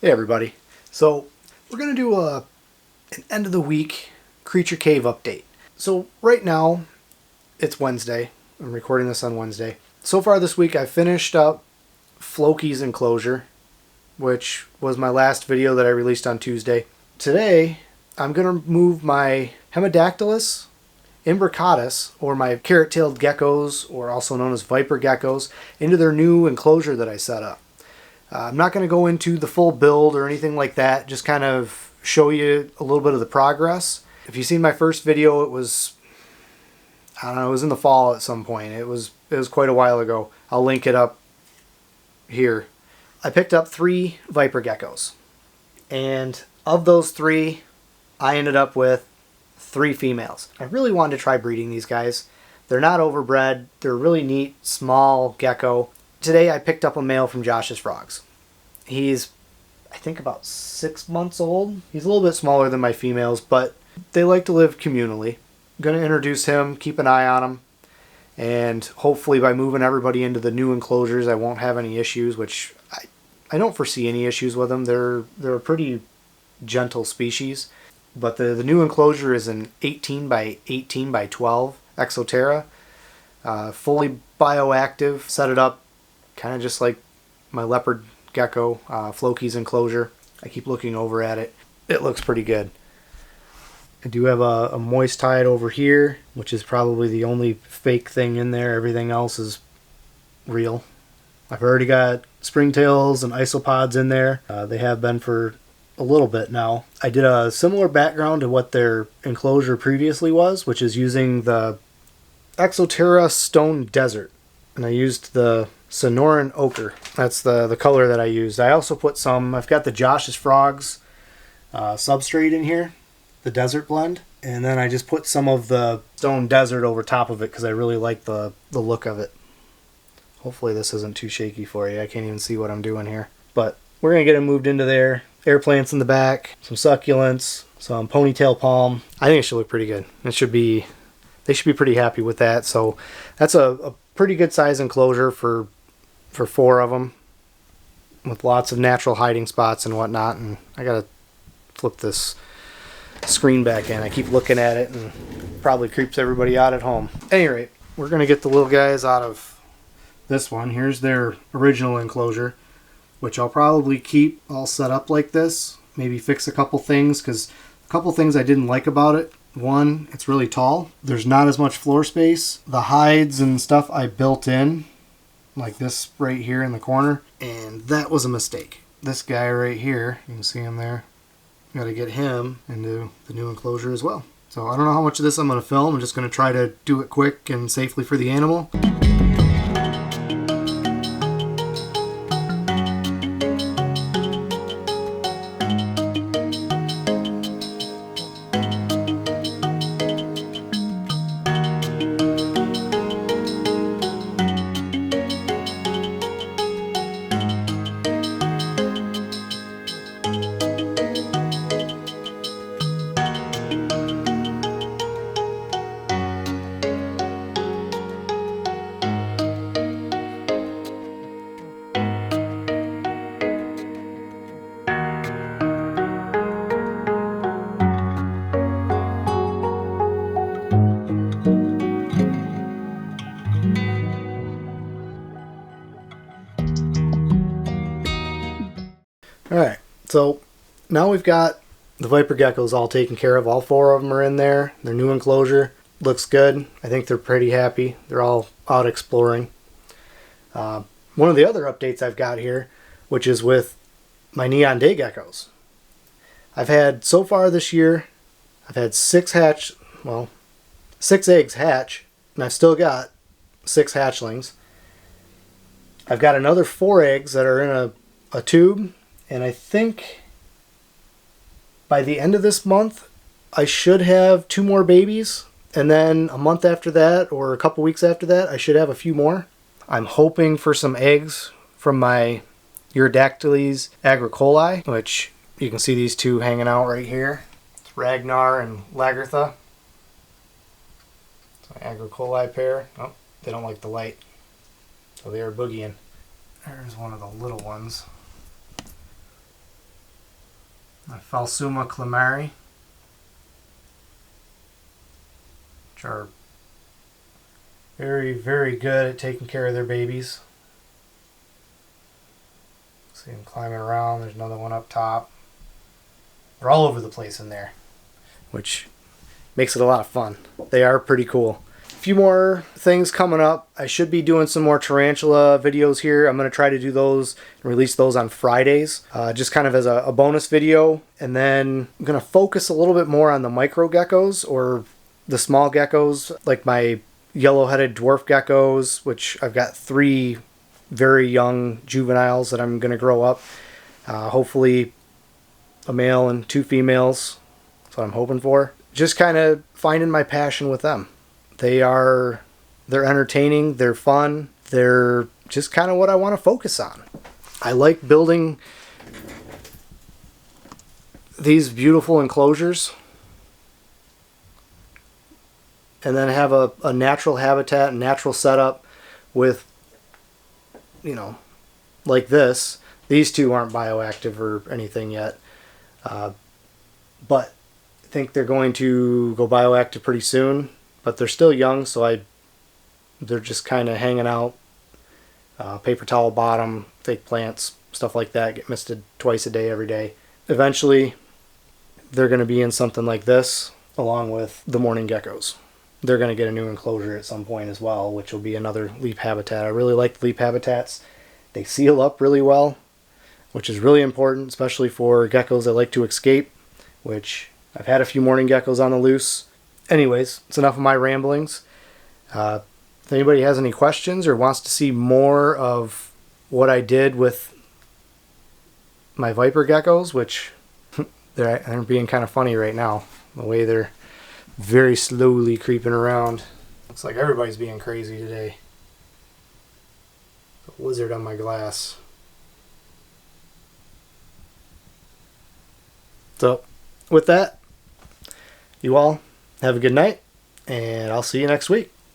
Hey everybody. So we're going to do an end of the week creature cave update. So right now it's Wednesday. I'm recording this on Wednesday. So far this week I finished up Floki's enclosure, which was my last video that I released on Tuesday. Today I'm going to move my Hemidactylus, imbricatus, or my carrot-tailed geckos, or also known as Viper Geckos, into their new enclosure that I set up. I'm not going to go into the full build or anything like that, just kind of show you a little bit of the progress. If you've seen my first video, it was, I don't know, it was in the fall at some point. It was quite a while ago. I'll link it up here. I picked up 3 Viper Geckos, and of those 3, I ended up with 3 females. I really wanted to try breeding these guys. They're not overbred. They're a really neat, small gecko. Today I picked up a male from Josh's Frogs. He's, I think, about 6 months old. He's a little bit smaller than my females, but they like to live communally. I'm going to introduce him, keep an eye on him, and hopefully by moving everybody into the new enclosures I won't have any issues, which I don't foresee any issues with them. They're a pretty gentle species. But the new enclosure is an 18 by 18 by 12 Exoterra. Fully bioactive. Set it up kind of just like my leopard gecko, Floki's enclosure. I keep looking over at it. It looks pretty good. I do have a moist tide over here, which is probably the only fake thing in there. Everything else is real. I've already got springtails and isopods in there. They have been for a little bit now. I did a similar background to what their enclosure previously was, which is using the Exoterra Stone Desert. And I used the Sonoran Ochre. That's the color that I used. I also put some, I've got the Josh's Frogs substrate in here, the Desert Blend. And then I just put some of the Stone Desert over top of it because I really like the look of it. Hopefully this isn't too shaky for you. I can't even see what I'm doing here. But we're going to get them moved into there. Air plants in the back, some succulents, some ponytail palm. I think it should look pretty good. They should be pretty happy with that. So that's a pretty good size enclosure for 4 of them, with lots of natural hiding spots and whatnot. And I gotta flip this screen back in. I keep looking at it and probably creeps everybody out at home. At any rate, we're gonna get the little guys out of this one. Here's their original enclosure, which I'll probably keep all set up like this. Maybe fix a couple things, because a couple things I didn't like about it. One, it's really tall. There's not as much floor space. The hides and stuff I built in, like this right here in the corner, and that was a mistake. This guy right here, you can see him there. Got to get him into the new enclosure as well. So I don't know how much of this I'm going to film. I'm just going to try to do it quick and safely for the animal. Alright, so now we've got the Viper Geckos all taken care of. All 4 of them are in there. Their new enclosure looks good. I think they're pretty happy. They're all out exploring. One of the other updates I've got here, which is with my Neon Day Geckos. I've had, so far this year, I've had 6 eggs hatch, and I've still got 6 hatchlings. I've got another 4 eggs that are in a tube. And I think by the end of this month, I should have 2 more babies. And then a month after that, or a couple weeks after that, I should have a few more. I'm hoping for some eggs from my Hemidactylus agricolae, which you can see these 2 hanging out right here. It's Ragnar and Lagertha. It's my agricolae pair. Oh, they don't like the light, so they are boogieing. There's one of the little ones. Phelsuma climari, which are very, very good at taking care of their babies. See them climbing around. There's another one up top. They're all over the place in there, which makes it a lot of fun. They are pretty cool. A few more things coming up. I should be doing some more tarantula videos here. I'm going to try to do those and release those on Fridays, just kind of as a bonus video. And then I'm going to focus a little bit more on the micro geckos, or the small geckos, like my yellow-headed dwarf geckos, which I've got 3 very young juveniles that I'm going to grow up. Hopefully a male and 2 females. That's what I'm hoping for. Just kind of finding my passion with them. They're entertaining, they're fun, they're just kind of what I want to focus on. I like building these beautiful enclosures and then have a natural habitat and natural setup with, you know, like this. These 2 aren't bioactive or anything yet, but I think they're going to go bioactive pretty soon. But they're still young, so they're just kind of hanging out. Paper towel bottom, fake plants, stuff like that. Get misted twice a day, every day. Eventually, they're going to be in something like this, along with the morning geckos. They're going to get a new enclosure at some point as well, which will be another leaf habitat. I really like the leaf habitats. They seal up really well, which is really important, especially for geckos that like to escape, which I've had a few morning geckos on the loose. Anyways, it's enough of my ramblings. If anybody has any questions or wants to see more of what I did with my Viper geckos, which they're being kind of funny right now, the way they're very slowly creeping around. Looks like everybody's being crazy today. A lizard on my glass. So, with that, you all have a good night, and I'll see you next week.